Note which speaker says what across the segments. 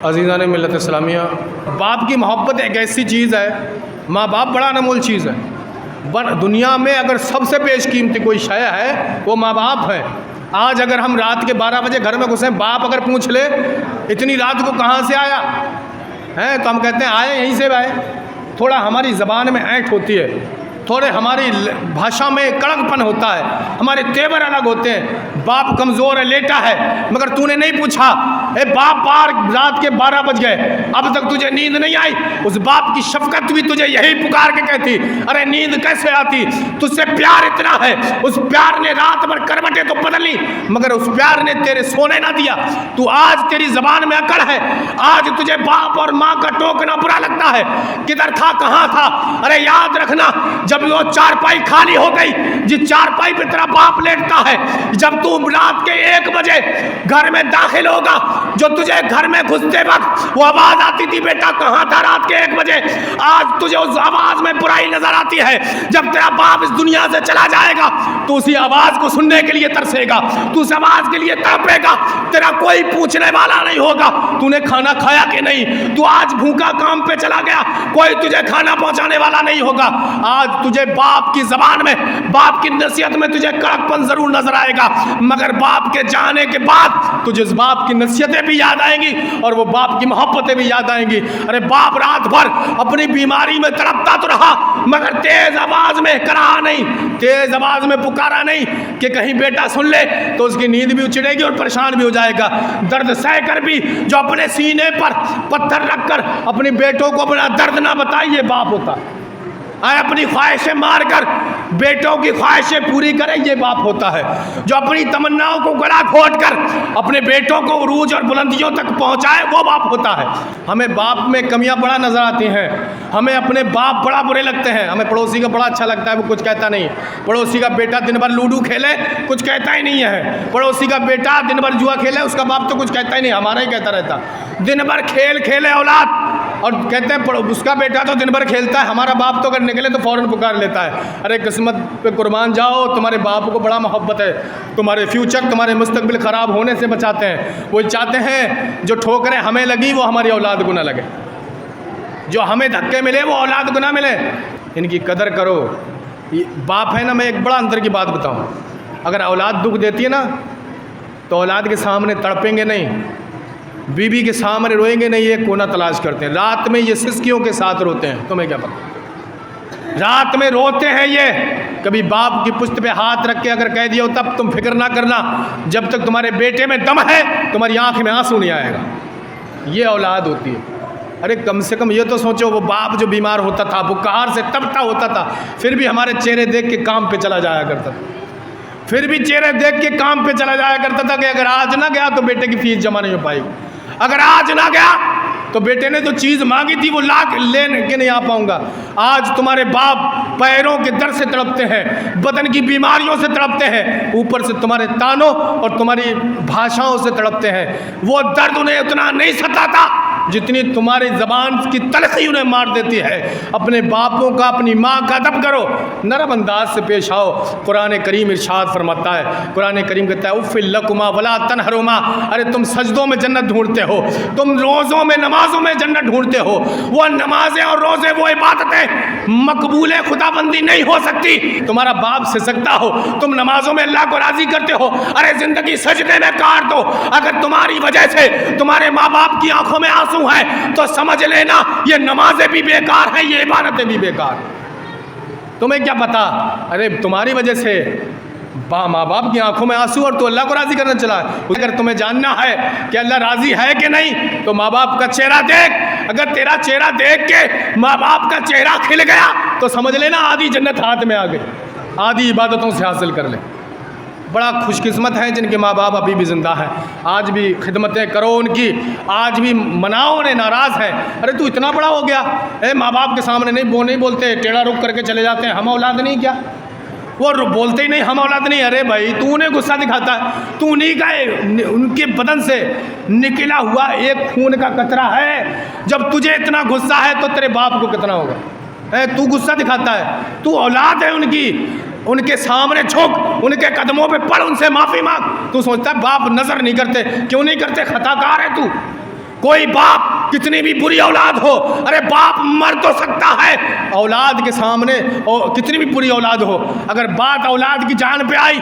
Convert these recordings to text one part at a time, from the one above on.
Speaker 1: عزیزان ملت اسلامیہ، باپ کی محبت ایک ایسی چیز ہے، ماں باپ بڑا انمول چیز ہے۔ دنیا میں اگر سب سے بیش قیمتی کوئی شے ہے وہ ماں باپ ہے۔ آج اگر ہم رات کے 12 بجے گھر میں گھسیں، باپ اگر پوچھ لے اتنی رات کو کہاں سے آیا ہے تو ہم کہتے ہیں آئے یہیں سے آئے۔ تھوڑا ہماری زبان میں اینٹ ہوتی ہے، تھوڑے ہماری بھاشا میں کڑک پن ہوتا ہے، ہمارے تیور الگ ہوتے ہیں۔ باپ کمزور ہے، لیٹا ہے، مگر تو نے نہیں پوچھا اے باپ بار رات کے 12 بج گئے اب تک تجھے نیند نہیں آئی؟ اس باپ کی شفقت بھی تجھے یہی پکار کے کہتی ارے نیند کیسے آتی؟ تجھ سے پیار اتنا ہے، اس پیار نے رات بھر کروٹیں تو بدل لی مگر اس پیار نے تیرے سونے نہ دیا۔ تو آج تیری زبان میں اکڑ ہے، آج تجھے باپ اور ماں کا ٹوکنا برا لگتا ہے۔ کدھر تھا، کہاں تھا؟ ارے یاد رکھنا جب وہ چارپائی خالی ہو گئی، جس چارپائی پہ تیرا باپ لیٹتا ہے، جب تو رات کے 1 بجے گھر میں داخل ہوگا، جو تجھے گھر میں گھستے وقت وہ آواز آتی تھی بیٹا کہاں تھا رات کے 1 بجے، آج تجھے اس آواز میں برائی نظر آتی ہے۔ جب تیرا باپ اس دنیا سے چلا جائے گا تو اسی آواز کو سننے کے لیے ترسے گا، تو اس آواز کے لیے تڑپے گا، تیرا کوئی پوچھنے والا نہیں ہوگا تو نے کھانا کھایا کہ نہیں۔ تو آج بھوکا کام پہ چلا گیا، کوئی تجھے کھانا پہنچانے والا نہیں ہوگا۔ آج تجھے باپ کی زبان میں، باپ کی نصیحت میں تجھے کڑک پن ضرور نظر آئے گا، مگر باپ کے جانے کے بعد تجھے اس باپ کی نصیحتیں بھی یاد آئیں گی اور وہ باپ کی محبتیں بھی یاد آئیں گی۔ ارے باپ رات بھر اپنی بیماری میں تڑپتا تو رہا مگر تیز آواز میں کہا نہیں، تیز آواز میں پکارا نہیں کہ کہیں بیٹا سن لے تو اس کی نیند بھی اچڑے گی اور پریشان بھی ہو جائے گا۔ درد سہ کر بھی جو اپنے سینے پر پتھر رکھ کر اپنے بیٹوں کو اپنا درد نہ بتائے، یہ باپ ہوتا ہے۔ اپنی خواہشیں مار کر بیٹوں کی خواہشیں پوری کرے، یہ باپ ہوتا ہے۔ جو اپنی تمناؤں کو گلا گھونٹ کر اپنے بیٹوں کو عروج اور بلندیوں تک پہنچائے، وہ باپ ہوتا ہے۔ ہمیں باپ میں کمیاں بڑا نظر آتی ہیں، ہمیں اپنے باپ بڑا برے لگتے ہیں۔ ہمیں پڑوسی کا بڑا اچھا لگتا ہے، وہ کچھ کہتا نہیں۔ پڑوسی کا بیٹا دن بھر لوڈو کھیلے، کچھ کہتا ہی نہیں ہے۔ پڑوسی کا بیٹا دن بھر جوا کھیلے، اس کا باپ تو کچھ کہتا ہی نہیں، ہمارا ہی کہتا رہتا۔ دن بھر کھیل کھیلے اولاد اور کہتے ہیں اس کا بیٹا تو دن بھر کھیلتا ہے، ہمارا باپ تو اگر نکلے تو فوراً پکار لیتا ہے ارے قسمت پہ قربان جاؤ، تمہارے باپ کو بڑا محبت ہے، تمہارے فیوچر، تمہارے مستقبل خراب ہونے سے بچاتے ہیں۔ وہ چاہتے ہیں جو ٹھوکریں ہمیں لگی وہ ہماری اولاد کو نہ لگے، جو ہمیں دھکے ملے وہ اولاد کو نہ ملے۔ ان کی قدر کرو۔ باپ ہے نا، میں ایک بڑا اندر کی بات بتاؤں، اگر اولاد دکھ دیتی ہے نا تو اولاد کے سامنے تڑپیں گے نہیں، بیوی کے سامنے روئیں گے نہیں، یہ کونا تلاش کرتے ہیں۔ رات میں یہ سسکیوں کے ساتھ روتے ہیں، تمہیں کیا پتہ؟ رات میں روتے ہیں یہ۔ کبھی باپ کی پشت پہ ہاتھ رکھ کے اگر کہہ دیا ہو تب تم فکر نہ کرنا، جب تک تمہارے بیٹے میں دم ہے تمہاری آنکھ میں آنسو نہیں آئے گا۔ یہ اولاد ہوتی ہے۔ ارے کم سے کم یہ تو سوچو، وہ باپ جو بیمار ہوتا تھا، بخار سے تڑپتا ہوتا تھا، پھر بھی ہمارے چہرے دیکھ کے کام پہ چلا جایا کرتا تھا، پھر بھی چہرے دیکھ کے کام پہ چلا جایا کرتا تھا کہ اگر آج نہ گیا تو بیٹے کی فیس جمع نہیں ہو پائے گی، اگر آج نہ گیا تو بیٹے نے جو چیز مانگی تھی وہ لا کے لے کے نہیں آ پاؤں گا۔ آج تمہارے باپ پیروں کے درد سے تڑپتے ہیں، بدن کی بیماریوں سے تڑپتے ہیں، اوپر سے تمہارے تانوں اور تمہاری بھاشاؤں سے تڑپتے ہیں۔ وہ درد انہیں اتنا نہیں ستاتا جتنی تمہاری زبان کی تلخی انہیں مار دیتی ہے۔ اپنے باپوں کا، اپنی ماں کا ادب کرو، نرم انداز سے پیش آؤ۔ قرآن کریم ارشاد فرماتا ہے، قرآن کریم کہتا ہے اف لکما ولا تنہرما، ارے تم سجدوں میں جنت ڈھونڈتے ہو، تم روزوں میں نمازوں میں جنت ڈھونڈتے ہو۔ وہ نمازیں اور روزے، وہ عبادتیں مقبول خدا بندی نہیں ہو سکتی۔ تمہارا باپ سسکتا ہو، تم نمازوں میں اللہ کو راضی کرتے ہو، ارے زندگی سجدے میں کاٹ دو۔ اگر تمہاری وجہ سے تمہارے ماں باپ کی آنکھوں میں آنسو ہے تو سمجھ لینا یہ نمازیں بھی بیکار ہیں، یہ عبادتیں بھی بیکار۔ تمہیں کیا پتا؟ ارے تمہاری وجہ سے ماں باپ کی آنکھوں میں آنسو اور تو اللہ کو راضی کرنا چلا ہے۔ اگر تمہیں جاننا ہے کہ اللہ راضی ہے کہ نہیں تو ماں باپ کا چہرہ دیکھ، اگر تیرا چہرہ دیکھ کے ماں باپ کا چہرہ کھل گیا تو سمجھ لینا آدھی جنت ہاتھ میں آ گئی، آدھی عبادتوں سے حاصل کر لے۔ بڑا خوش قسمت ہیں جن کے ماں باپ ابھی بھی زندہ ہیں، آج بھی خدمتیں کرو ان کی، آج بھی مناؤ انہیں، ناراض ہیں ارے تو اتنا بڑا ہو گیا، اے ماں باپ کے سامنے نہیں بولتے، ٹیڑھا رخ کر کے چلے جاتے ہیں، ہم اولاد نہیں کیا؟ وہ بولتے ہی نہیں ہم اولاد نہیں۔ ارے بھائی تو انہیں غصہ دکھاتا ہے، تو انہیں کا ان کے بدن سے نکلا ہوا ایک خون کا قطرہ ہے، جب تجھے اتنا غصہ ہے تو تیرے باپ کو کتنا ہوگا؟ تو غصہ دکھاتا ہے، تو اولاد ہے ان کی، ان کے سامنے جھک، ان کے قدموں پہ پڑ، ان سے معافی مانگ۔ تو سوچتا ہے باپ نظر نہیں کرتے، کیوں نہیں کرتے؟ خطا کار ہے تو، کوئی باپ کتنی بھی بری اولاد ہو، ارے باپ مر تو سکتا ہے اولاد کے سامنے، اور کتنی بھی بری اولاد ہو، اگر بات اولاد کی جان پہ آئی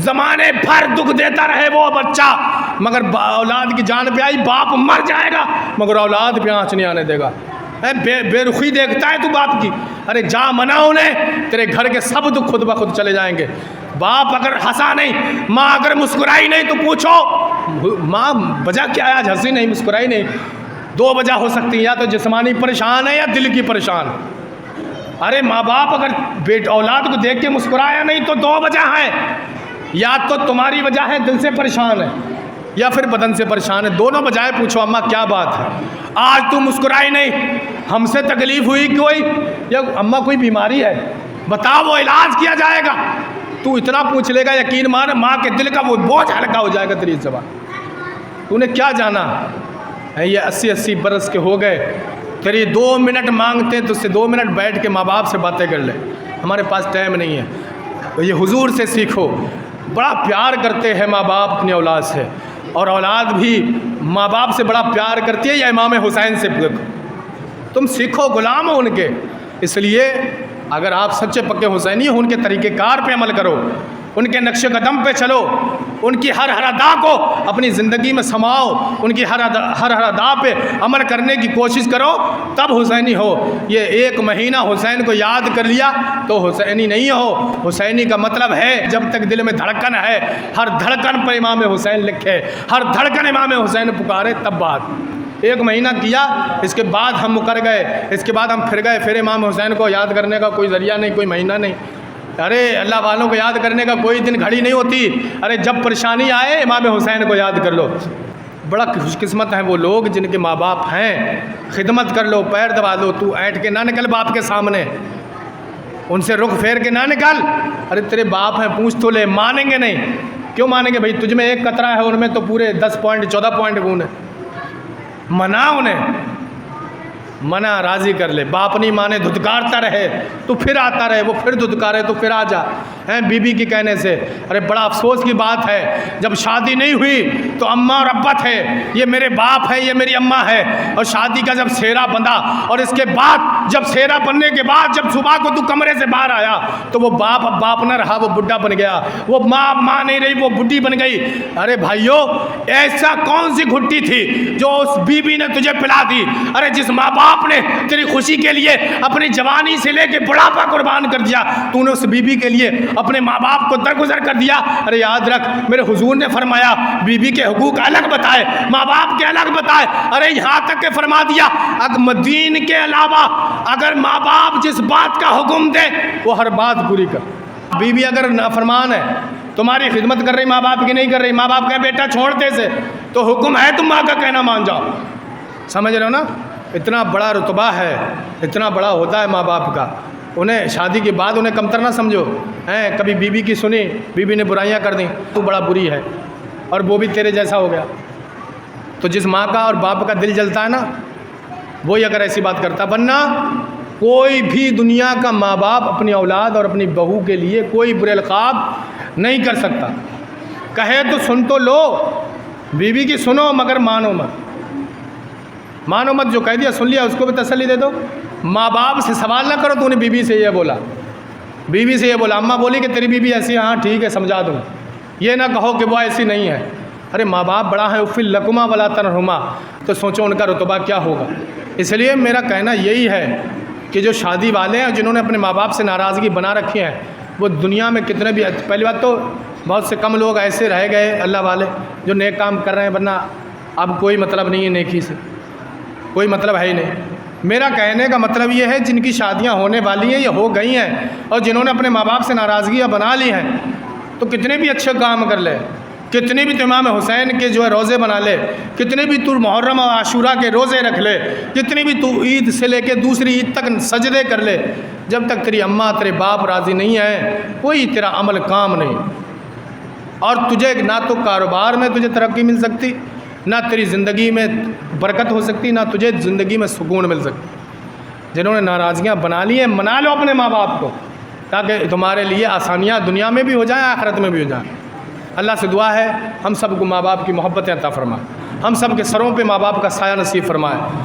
Speaker 1: زمانے بھر دکھ دیتا رہے وہ بچہ، مگر اولاد کی جان پہ آئی باپ مر جائے گا مگر اولاد پہ آنچ نہیں آنے دے گا۔ بے رخی دیکھتا ہے تو باپ کی، ارے جا منا انہیں، تیرے گھر کے سب دکھ خود بخود چلے جائیں گے۔ باپ اگر ہنسا نہیں، ماں اگر مسکرائی نہیں تو پوچھو ماں وجہ کیا ہے آج ہنسی نہیں مسکرائی نہیں؟ دو وجہ ہو سکتی ہیں، یا تو جسمانی پریشان ہے یا دل کی پریشان۔ ارے ماں باپ اگر اولاد کو دیکھ کے مسکرایا نہیں تو دو وجہ ہیں، یا تو تمہاری وجہ ہے دل سے پریشان ہے یا پھر بدن سے پریشان ہے، دونوں بجائے پوچھو اماں کیا بات ہے آج تو مسکرائی نہیں، ہم سے تکلیف ہوئی کوئی، یا اماں کوئی بیماری ہے بتاؤ وہ علاج کیا جائے گا۔ تو اتنا پوچھ لے گا یقین مان ماں کے دل کا وہ بوجھ ہلکا ہو جائے گا تیری زبان۔ تو نے کیا جانا ہے، یہ 80 برس کے ہو گئے، تیری 2 منٹ مانگتے تو اس سے 2 منٹ بیٹھ کے ماں باپ سے باتیں کر لے، ہمارے پاس ٹائم نہیں ہے۔ یہ حضور سے سیکھو، بڑا پیار کرتے ہیں ماں باپ اپنی اولاد سے، اور اولاد بھی ماں باپ سے بڑا پیار کرتی ہے، یا امام حسین سے تم سیکھو، غلام ہو ان کے۔ اس لیے اگر آپ سچے پکے حسینی ہو ان کے طریقہ کار پہ عمل کرو، ان کے نقش قدم پہ چلو، ان کی ہر ادا کو اپنی زندگی میں سماؤ، ان کی ہر ادا پہ عمل کرنے کی کوشش کرو، تب حسینی ہو۔ یہ 1 مہینہ حسین کو یاد کر لیا تو حسینی نہیں ہو۔ حسینی کا مطلب ہے جب تک دل میں دھڑکن ہے، ہر دھڑکن پر امام حسین لکھے، ہر دھڑکن امام حسین پکارے، تب بات۔ 1 مہینہ کیا، اس کے بعد ہم مکر گئے، اس کے بعد ہم پھر گئے، پھر امام حسین کو یاد کرنے کا کوئی ذریعہ نہیں، کوئی مہینہ نہیں۔ ارے اللہ والوں کو یاد کرنے کا کوئی دن گھڑی نہیں ہوتی، ارے جب پریشانی آئے امام حسین کو یاد کر لو۔ بڑا خوش قسمت ہیں وہ لوگ جن کے ماں باپ ہیں، خدمت کر لو، پیر دبا لو، تو اینٹ کے نہ نکل باپ کے سامنے، ان سے رخ پھیر کے نہ نکل۔ ارے تیرے باپ ہیں پوچھ تو لے، مانیں گے نہیں، کیوں مانیں گے بھائی؟ تجھ میں 1 قطرہ ہے، ان میں تو پورے 10 پوائنٹ 14 پوائنٹ گون ہے۔ منا انہیں، منا راضی کر لے، باپ نہیں مانے دھتکارتا رہے تو پھر آتا رہے، وہ پھر دھتکارے تو پھر آ جا، بی کے کہنے سے۔ ارے بڑا افسوس کی بات ہے، جب شادی نہیں ہوئی تو اماں اور ابا تھے، یہ میرے باپ ہے، یہ میری اماں ہے، اور شادی کا جب سہرا بندھا، اور اس کے بعد جب سہرا بننے کے بعد جب صبح کو تو کمرے سے باہر آیا تو وہ باپ اب باپ نہ رہا، وہ بڈھا بن گیا، وہ ماں نہیں رہی، وہ بڈھی بن گئی۔ ارے بھائیو، ایسا کون سی گھٹی تھی جو اس بیوی نے تجھے پلا دی؟ ارے جس ماں باپ نے تیری خوشی کے لیے اپنی جوانی سے لے کے بڑھاپا قربان کر دیا، تو نے اس بیوی کے لیے اپنے ماں باپ کو درگزر کر دیا۔ ارے یاد رکھ، میرے حضور نے فرمایا بیوی کے حقوق الگ بتائے، ماں باپ کے الگ بتائے، ارے یہاں تک کہ فرما دیا اگر دین کے علاوہ اگر ماں باپ جس بات کا حکم دے وہ ہر بات پوری کر۔ بیوی اگر نافرمان ہے، تمہاری خدمت کر رہی، ماں باپ کی نہیں کر رہی، ماں باپ کہے بیٹا چھوڑ دے سے، تو حکم ہے تم ماں کا کہنا مان جاؤ۔ سمجھ رہے ہو نا؟ اتنا بڑا رتبہ ہے، اتنا بڑا ہوتا ہے ماں باپ کا۔ انہیں شادی کے بعد انہیں کمتر نہ سمجھو، کبھی بیوی کی سنی، بیوی نے برائیاں کر دیں، تو بڑا بری ہے اور وہ بھی تیرے جیسا ہو گیا۔ تو جس ماں کا اور باپ کا دل جلتا ہے نا، وہی اگر ایسی بات کرتا، ورنہ کوئی بھی دنیا کا ماں باپ اپنی اولاد اور اپنی بہو کے لیے کوئی برے القاب نہیں کر سکتا۔ کہے تو سن تو لو، بیوی کی سنو مگر مانو مت، مانو مت، جو کہہ دیا سن لیا، اس کو بھی تسلی دے دو۔ ماں باپ سے سوال نہ کرو تو انہیں بیوی سے یہ بولا، بیوی سے یہ بولا، اماں بولی کہ تیری بیوی ایسی ہے، ہاں ٹھیک ہے سمجھا دوں، یہ نہ کہو کہ وہ ایسی نہیں ہے۔ ارے ماں باپ بڑا ہے، اف لکما ولا تنہرما، تو سوچو ان کا رتبہ کیا ہوگا۔ اس لیے میرا کہنا یہی ہے کہ جو شادی والے ہیں جنہوں نے اپنے ماں باپ سے ناراضگی بنا رکھی ہے، وہ دنیا میں کتنے بھی، پہلی بات تو بہت سے کم لوگ ایسے رہ گئے اللہ والے جو نیک کام کر رہے ہیں، ورنہ اب کوئی مطلب نہیں ہے نیکی سے، کوئی مطلب ہے ہی نہیں۔ میرا کہنے کا مطلب یہ ہے جن کی شادیاں ہونے والی ہیں یا ہو گئی ہیں، اور جنہوں نے اپنے ماں باپ سے ناراضگیاں بنا لی ہیں، تو کتنے بھی اچھے کام کر لے، کتنے بھی تو امام حسین کے جو ہے روزے بنا لے، کتنے بھی تو محرم اور عاشورہ کے روزے رکھ لے، کتنی بھی تو عید سے لے کے دوسری عید تک سجدے کر لے، جب تک تیری اماں تیرے باپ راضی نہیں ہیں کوئی تیرا عمل کام نہیں۔ اور تجھے نہ تو کاروبار میں تجھے ترقی مل سکتی، نہ تیری زندگی میں برکت ہو سکتی، نہ تجھے زندگی میں سکون مل سکتی۔ جنہوں نے ناراضگیاں بنا لی ہیں، منا لو اپنے ماں باپ کو، تاکہ تمہارے لیے آسانیاں دنیا میں بھی ہو جائیں، آخرت میں بھی ہو جائیں۔ اللہ سے دعا ہے ہم سب کو ماں باپ کی محبت عطا فرمائے۔ ہم سب کے سروں پہ ماں باپ کا سایہ نصیب فرمائے۔